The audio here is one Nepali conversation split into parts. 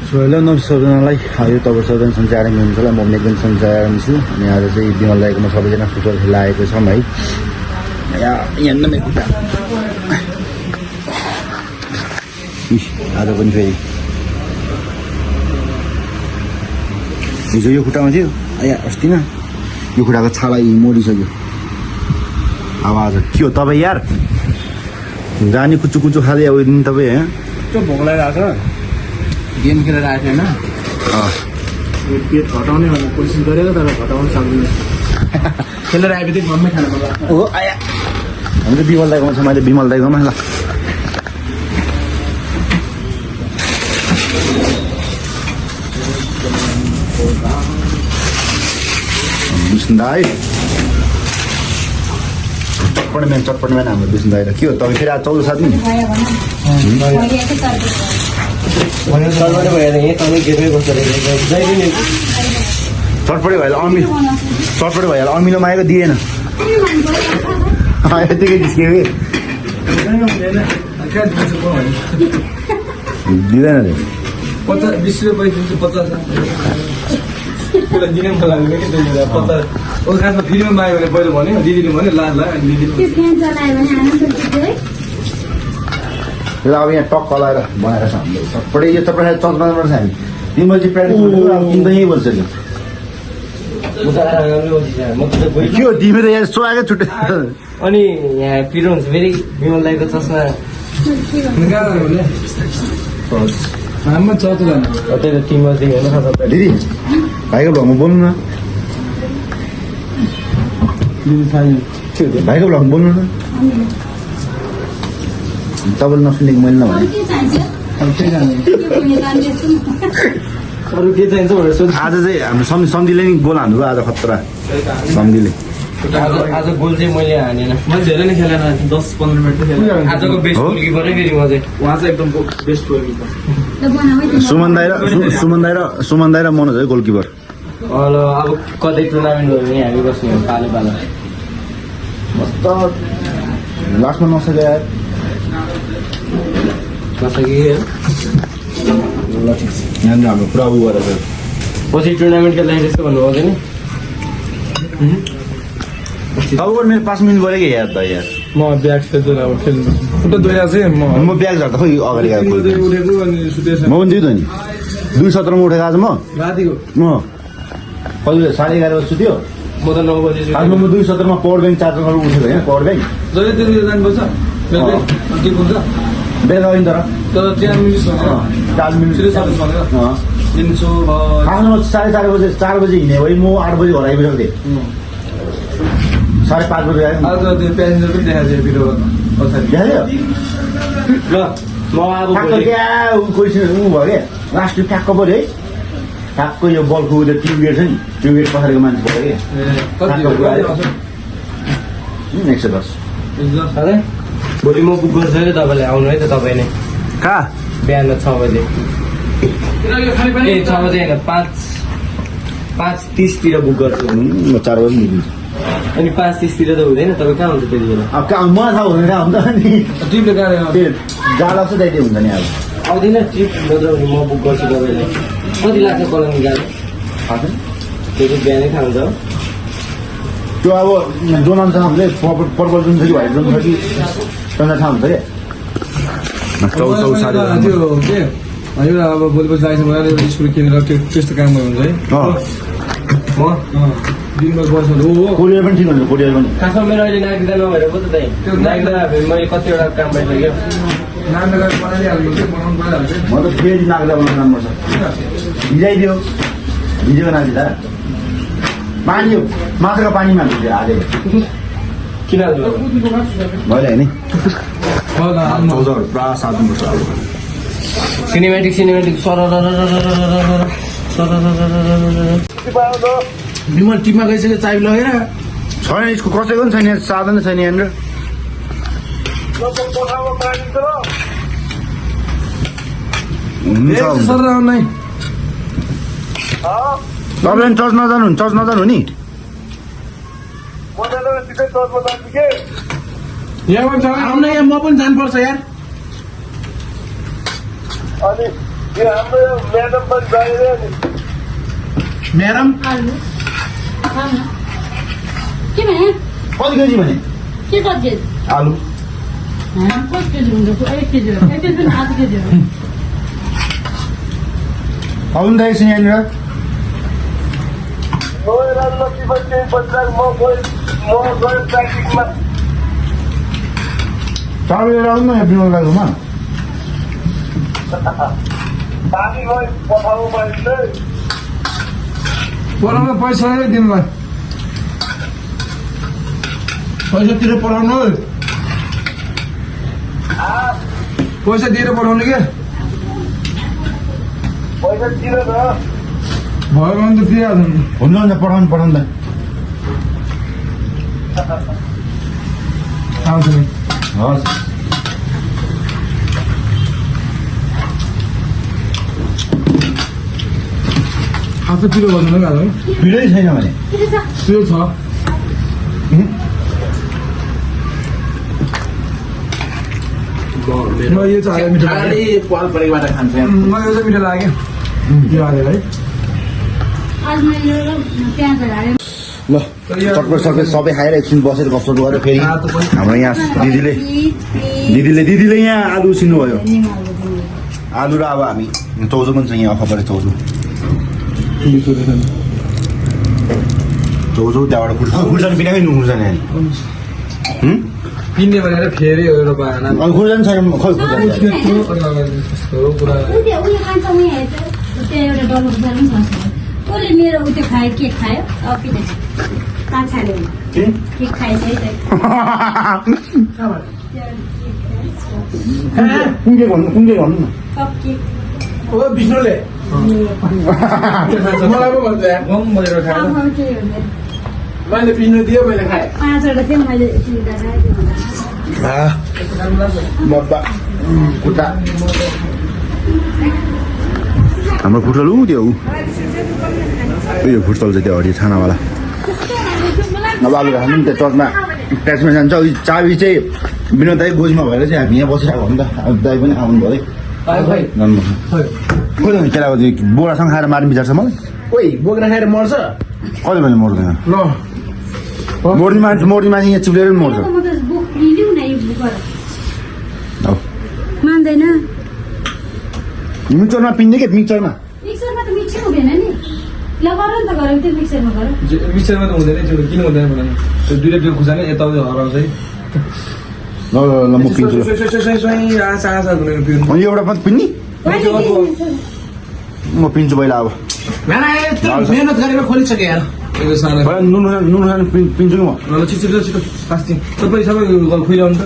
सो हेलो नमस्ते सबैजनालाई यो तपाईँ सबैजना सन्चै आरामी हुनुहुन्छ होला म पनि एकदम सन्चै आरामी छु अनि आज चाहिँ विमल दाइकोमा सबैजना फुटबल खेल्न आएको छौँ है यहाँ मेरो खुट्टा आज पनि फेरि हिजो यो खुट्टामा थियो अस्ति न यो खुट्टाको छाला मोडिसक्यो अब आज के हो तपाईँ यार जाने कुचु कुचु खाँदै अब दिन तपाईँ त्यो भोक लागिरहेको छ गेम खेलेर आएको थिएन पेट घटाउने भनेर कोसिस गरेको तर घटाउनु सक्दैन खेलेर आएपछि मम्मी खानु पर्छ हो आया हामी त विमल दाइकोमा छ मैले विमल दाइकोमा ल विष्णु दाई चटपटे म्यान हाम्रो विष्णु दाई र के हो तपाईँ फेरि आज 14 सात नि चटपटे भएर अमिलो मागेको दिएन यतिकै निस्क्यो कि दिँदैन रे 20 रुपियाँ दिन्छु 50 दिने मन लाग्दैन कि त्यही भएर 50 ओ खासमा फ्रीमा माग्यो भने पहिलो भन्यो दिदीले भन्यो ला अनि दिदीले अब यहाँ टक्क लगाएर बनाएर छ हामीले चटपटे यो चटपटे 14 छ हामी तिम्रो चाहिँ प्र्याक्टिस अब तिम्रो यहीँ बसिसक्यो के हो तिमी त यहाँ सोआएकै छुट्टै अनि यहाँ पिरो हुन्छ फेरि विमल दाइको चस्मा हाम्रो चौथो जानु त्यही त टिम बस्दै होइन दिदी भाइको भ्लगमा बोल्नु न भाइको भ्लगमा बोल्नु न तपाईँले नसुनेको मैले नभने अरू के चाहिन्छ भनेर सोध्नु आज चाहिँ हाम्रो सम्झीले नि गोल हान्नु भयो आज खतरा सम्झीले आज गोल चाहिँ मैले हानेन मैले धेरै नै खेलेन 10-15 मिनट खेलेँ आजको बेस्ट गोलकिपरै फेरि म चाहिँ उहाँ चाहिँ एकदम बेस्ट गोलकिपर सुमन दाई र मनोज है गोलकिपर अब कतै टुर्नामेन्ट भयो भने हामी बस्ने हो पालो पालो मस्त लास्टमा नसक्यो यार यहाँनिर हाम्रो पुरा उ गरेर पछि टुर्नामेन्ट खेल्दाखेरि त्यस्तो भन्नु आउँदैन तपाईँको मेरो 5 मिनट गऱ्यो कि यार त यार म ब्याग खेल्छु अब खेल्नु खुट्टा धोइरहेको चाहिँ म ब्याग झर्दा खोइ अगाडि गएको उठेको अनि सुतेछ म पनि दिँदैन नि 2:17 उठेको आज म रातिको कति 11:30 बजी सुत्यो म त 9 बजे आज म 2:17 मा पावर ब्याङ्क चार्ज गरेर उठेको होइन पावर ब्याङ्क जहिले त्यति जानुपर्छ के हुन्छ बेलुका होइन तर तर 4 मिनट सोचेर 4 मिनट सर्भिस भनेर दिन्छु आफ्नो 4:30 बजे 4 बजे हिँड्ने भए म 8 बजे घर आइपुगेको थिएँ 5:30 बजे आयो आज त्यो प्यासेन्जर पनि देखाएको थियो भिडियो पछाडि देखायो ल म अब ठ्याक्क क्या ऊ भयो क्या लास्ट ठ्याक्क पऱ्यो है ठ्याक्क यो बलको उयो ट्युब गेट छ नि ट्युब गेट पछाडिको मान्छे पऱ्यो क्या 110 भोलि म बुक गर्छु है तपाईँले आउनु है त तपाईँ नै कहाँ बिहान 6 बजे ए 6 बजे होइन 5:30 तिर बुक गर्छु म 4 बजी निस्किन्छु अनि 5:30 तिर त हुँदैन तपाईँ कहाँ हुन्छ त्यति बेला अब कहाँ मलाई थाहा हुँदैन कहाँ हुन्छ नि ट्रिपले गाडी त्यो जाडो चाहिँ दाइदियो हुन्छ नि अब आउँदैन ट्रिप नत्र भने म बुक गर्छु तपाईँलाई कति लाग्छ कलमी गाडी थाहा छैन त्यो चाहिँ बिहानै थाहा हुन्छ त्यो अब जोन अनुसारले पर्पल जुन छ कि भाइ जुन छ कि त्यसलाई थाहा हुन्छ क्या त्यो के एउटा अब भोलि पछि लाइसेन्स भएर स्कुल किनेर त्यो त्यस्तो काम हुन्छ है म दिनभर बस्नु हो कोरियर पनि ठिक हुन्छ कोरियर पनि खासमा मेरो अहिले नागरिकता नभएर पो त दाइ नागरिकता मैले कतिवटा काम भइसक्यो नानीलाई बनाइहाल्नु बनाउनु परिहाल्छ म त फेरि नाग्दा बनाउनु राम्रो छ भिजाइदियो भिजेको नाच्दा पानी मात्रको पानीमा हालेको किन हाल्नु भइरहेको नि पुरा साथ दिनुपर्छ अब सिनेमेटिक सर विमल टिममा गइसक्यो चाबी लगेर छैन यसको कसैको पनि छैन साधन छैन यहाँनिर हुन्छ सर नै तपाईँले चर्च नजानु नि यहाँ म पनि जानुपर्छ यार म्याडम आलु खाना के भने कति केजी भने के कति आलु कति केजी हुन्छ 1 केजी हो 1 केजी आधा केजी हो आउनु त एकछिन यहाँनिर चाबी लिएर आउनु न यहाँ बिमल दाजुमा पढाउनु पैसा नै दिनुलाई पैसा तिरेर पढाउनु पैसा दिएर पढाउनु के भयो भने त दिइहाल्नु हुन्छ हुन्छ पठाउनु पठाउँदा आउँछ नि हस् आज पिरो गर्नु न पिरै छैन भने के छ पिरो छ म यो चाहिँ मिठो लाग्यो पाल परेबाट खान्छ मलाई यो चाहिँ मिठो लाग्यो यो हालेर है आज मैले प्याज हालेँ ल चटपट सबै सबै खाएर एकछिन बसेर गफसप गरेर फेरि हाम्रो यहाँ दिदीले यहाँ आलु उसिन्नुभयो आलु र अब हामी चौजो पनि छ यहाँ अखबार चौजो त्यहाँबाट खुर्सानी बिनाकै खुर्सानी पिन्ने भनेर फेरि एउटा पाएन अनि खुर्सानी छैन खै खुर्सानी उयो खान्छ उयो हेर्छ त्यो एउटा डल्लो खुर्सानी पनि खान्छ कसले मेरो उयो खायो के खायो अब किन काछाले के खाएछ है कुन के भन्नु न कप केक ओ विष्णुले मलाई पो भन्छ गम भनेर खाएर के हुन्छ मैले विष्णु दियो मैले खाएँ 5 वटा थियो मैले मब्बा खुट्टा हाम्रो फुटबल त्यो उयो फुटबल चाहिँ त्यो हरियो छानावाला अब आलु खानु नि त्यो चर्चमा ट्याक्समा जान्छ उयो चाबी चाहिँ विनोद दाई गोजीमा भएर चाहिँ हामी यहाँ बसिरहेको हो नि त अब दाई पनि आउनु भयो खोइ त केटाको त्यो बोरासँग खाएर मार्ने विचार छ मलाई ओइ बोक्रा खाएर मर्छ कहिले मैले मर्दैन ल मर्ने मान्छे यहाँ चिप्लेर पनि मर्छ म त बुक लिउ न यो बुक अब मान्दैन मिक्सरमा पिन्ने के मिक्सरमा मिक्सरमा त मिक्सै हुँदैन नि ल गर नि त गरौँ त्यो मिक्सरमा गर मिक्सरमा त हुँदैन त्यो किन हुँदैन भने त्यो दुईटा त्यो खुर्सानी यता हराउँछ है ल म पिन्छु अनि अनि एउटा पनि पिन्ने म पिन्छु पहिला अब मेहनत गरेर खोलिसक्यो यार सानो पहिला नुन खानु पिन्छु कि म छिटो छिटो कास्ती सबै खुइलाउनु त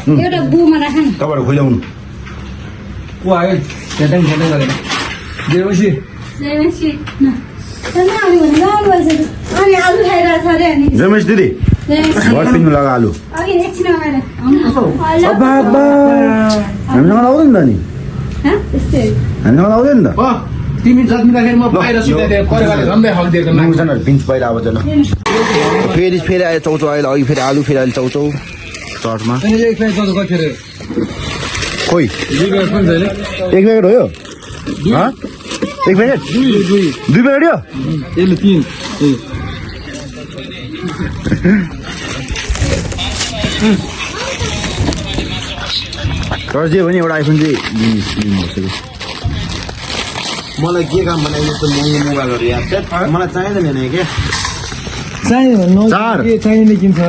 एउटा बुमा राख न तपाईँहरू खुइलाउनु को आयो झ्याटाङ गरेर दिएपछि जयमसी न तन आलु भने लालु भइसक्यो अनि आलु खाइरहेको छ अरे अनि रमेश दिदी जयमसी घर पिन्नु लगा आलु अघि एकछिन आएर हामीसँग लाउँदैन त नि त्यस्तै हामीसँग लाउँदैन त तिमी जन्मिँदाखेरि म बाहिर सुतेको थिएँ कोरेगाले झन्डै हल्दिएको नुनसानहरू पिन्छ पहिला अब चल फेरि आयो चौचौ अहिले अघि फेरि आलु फेरि अहिले चौचौ चर्चमा खोइ एक प्याकेट हो यो एक प्याकेट दुई प्याकेट यो यसले 3 तर जे भने एउटा आइफोन चाहिँ लिनुपर्छ कि मलाई के काम भने यस्तो महँगो मोबाइलहरू यार मलाई चाहिँदैन नि के चाहियो चार। चाहिने किन्छ किन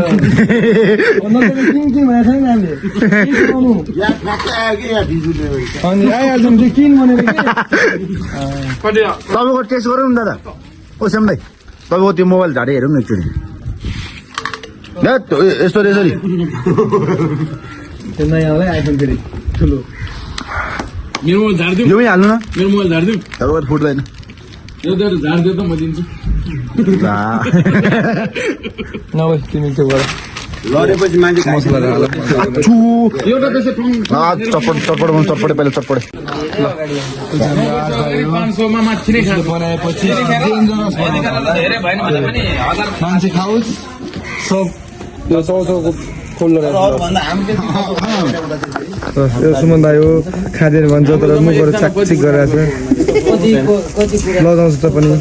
भनेको छैन हामीले यार ठ्याक्कै आयो कि यार ढिजुले अनि आइहाल्छौँ त्यो किन भनेको तपाईँको टेस्ट गरौँ न दादा ओ श्याम भाइ तपाईँको त्यो मोबाइल झाडे हेरौँ न एकचोटि यस्तो रहेछ नि त्यो नयाँ होला आइफोन फेरि ठुलो मेरो मोबाइल झारिदिउँ यो पनि हाल्नु न मेरो मोबाइल झारिदिउँ तपाईँको त फुट्दैन यो त झारिदियो त म दिन्छु नभए तिमी त्यो गर लडेपछि मान्छे मसला छु एउटा त्यसै चटपटे पहिला चटपटे 500 मा माथि नै खानु बनाएपछि डेन्जरस धेरै भएन भने पनि 1000 मान्छे खाओस् सब यो चौचौको फुल लगाएर अरूभन्दा हामी यो सुमन दाई हो खाँदैन भन्छ तर मुखबाट चाकचिक गरिरहेको छ लजाउँछ त पनि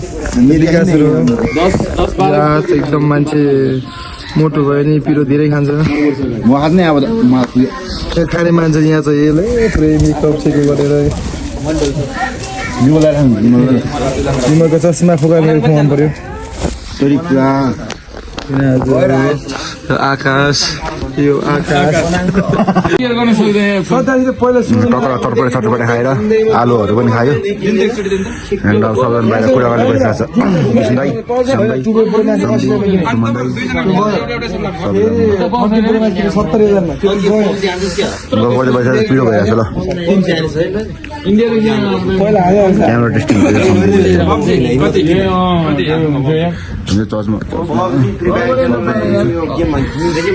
विकासहरू एकदम मान्छे मोटो भयो नि पिरो धेरै खान्छ म खाँच्नै अब खाने मान्छे यहाँ चाहिँ यसले प्रेमी कप्सेको गरेर विमललाई खानु निमलको चस्मा फुकाएर खुवाउनु पर्यो तरिका आकाश यो आकाश पहिला टक्कर चटपटे खाएर आलुहरू पनि खायो एन्ड अब सबैजना बाहिर कुरा गर्ने भइसकेको छ विष्णु दाइ, श्याम दाइ, सुमन दाइ, गफ गर्दै भइसकेको छ, पिरो भइरहेको छ ल क्यामेरा टेस्टिङ चर्चमा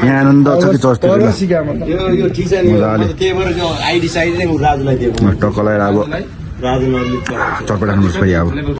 यहाँ आनन्द छ कि चर्च यो ठिक छ नि त्यही भएर आइडी साइड राजुलाई दिएको टक्क लगाएर अब राजुलाई चटपटा खानुपर्छ फेरि अब